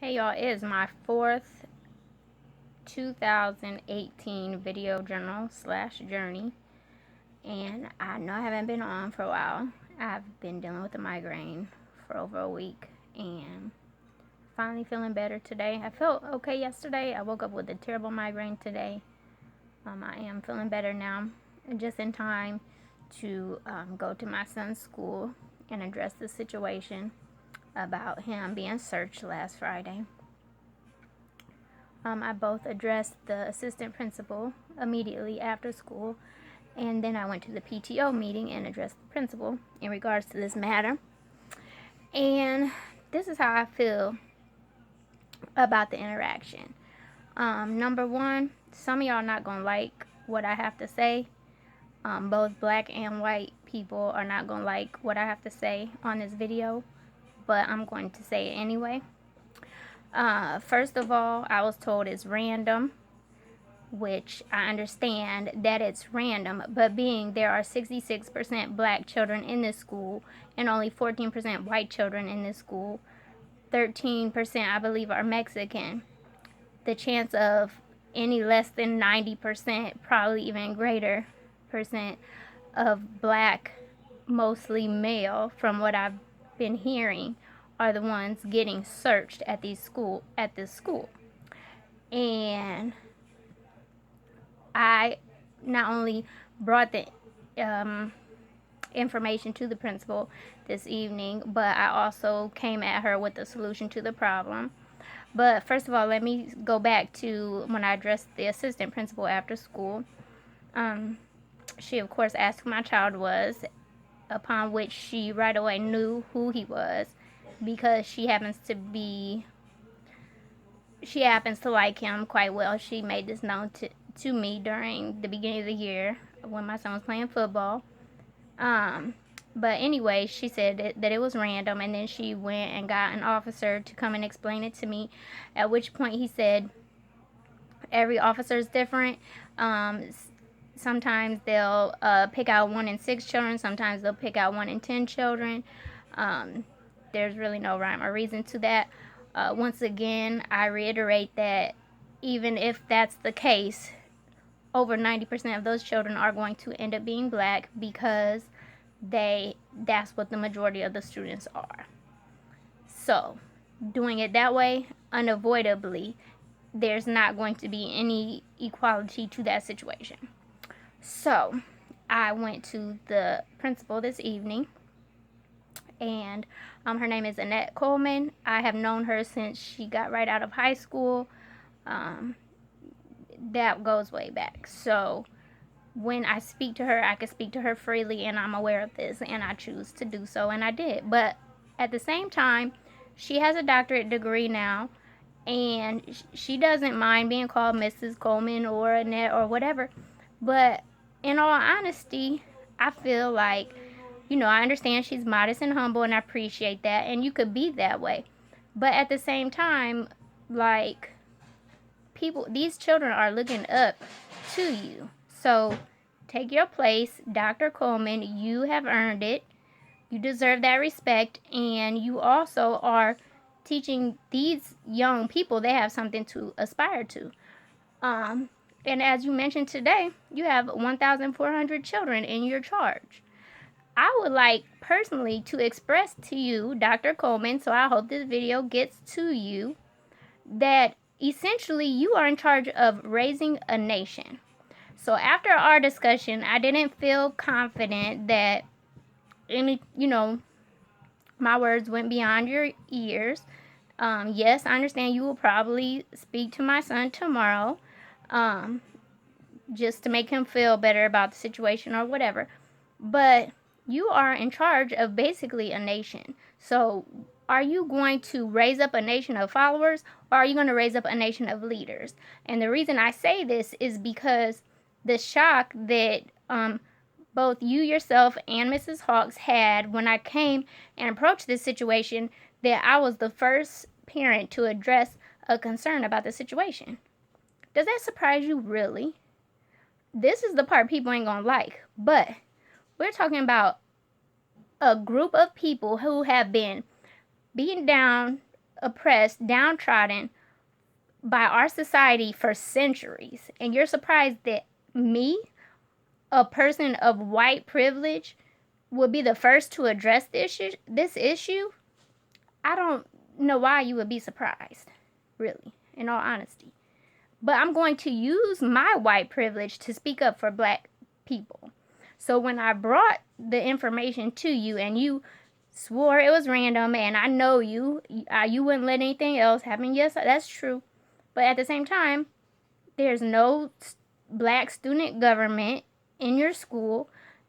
Hey y'all, it is my fourth 2018 video journal slash journey, and I know I haven't been on for a while. I've been dealing with a migraine for over a week and finally feeling better today. I felt okay yesterday. I woke up with a terrible migraine today. I am feeling better now, just in time to go to my son's school and address the situation about him being searched last Friday. I both addressed the assistant principal immediately after school, and then I went to the PTO meeting and addressed the principal in regards to this matter. And this is how I feel about the interaction. Number one, some of y'all not gonna like what I have to say. Both black and white people are not gonna like what I have to say on this video, but I'm going to say it anyway. First of all, I was told it's random, which I understand that it's random, but being there are 66% black children in this school and only 14% white children in this school, 13% I believe are Mexican, the chance of any less than 90%, probably even greater percent of black, mostly male, from what I've been hearing, are the ones getting searched at this school. And I not only brought the information to the principal this evening, but I also came at her with a solution to the problem. But first of all, let me go back to when I addressed the assistant principal after school. She, of course, asked who my child was, upon which she right away knew who he was because she happens to like him quite well. She made this known to me during the beginning of the year when my son was playing football. But anyway, she said that it was random, and then she went and got an officer to come and explain it to me, at which point he said every officer is different. Sometimes they'll pick out 1 in 6 children, sometimes they'll pick out 1 in 10 children. There's really no rhyme or reason to that. Once again, I reiterate that even if that's the case, over 90% of those children are going to end up being black because that's what the majority of the students are. So, doing it that way, unavoidably, there's not going to be any equality to that situation. So, I went to the principal this evening, and her name is Annette Coleman. I have known her since she got right out of high school. That goes way back. So when I speak to her, I can speak to her freely, and I'm aware of this, and I choose to do so, and I did. But at the same time, she has a doctorate degree now, and she doesn't mind being called Mrs. Coleman or Annette or whatever. But in all honesty, I feel like, I understand she's modest and humble, and I appreciate that, and you could be that way. But at the same time, like, these children are looking up to you. So take your place, Dr. Coleman. You have earned it. You deserve that respect, and you also are teaching these young people they have something to aspire to. And as you mentioned today, you have 1,400 children in your charge. I would like personally to express to you, Dr. Coleman, so I hope this video gets to you, that essentially you are in charge of raising a nation. So after our discussion, I didn't feel confident that my words went beyond your ears. Yes, I understand you will probably speak to my son tomorrow, just to make him feel better about the situation or whatever. But you are in charge of basically a nation. So are you going to raise up a nation of followers, or are you going to raise up a nation of leaders? And the reason I say this is because the shock that both you yourself and Mrs. Hawks had when I came and approached this situation, that I was the first parent to address a concern about the situation. Does that surprise you, really? This is the part people ain't gonna like, but we're talking about a group of people who have been beaten down, oppressed, downtrodden by our society for centuries. And you're surprised that me, a person of white privilege, would be the first to address this issue? I don't know why you would be surprised, really, in all honesty. But I'm going to use my white privilege to speak up for black people. So when I brought the information to you and you swore it was random, and I know you wouldn't let anything else happen. Yes, that's true. But at the same time, there's no black student government in your school,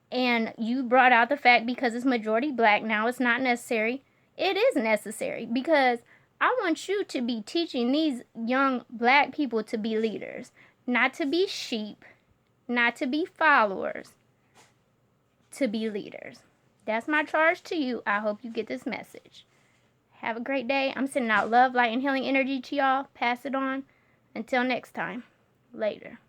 and you brought out the fact because it's majority black now it's not necessary. It is necessary because I want you to be teaching these young black people to be leaders, not to be sheep, not to be followers, to be leaders. That's my charge to you. I hope you get this message. Have a great day. I'm sending out love, light, and healing energy to y'all. Pass it on. Until next time. Later.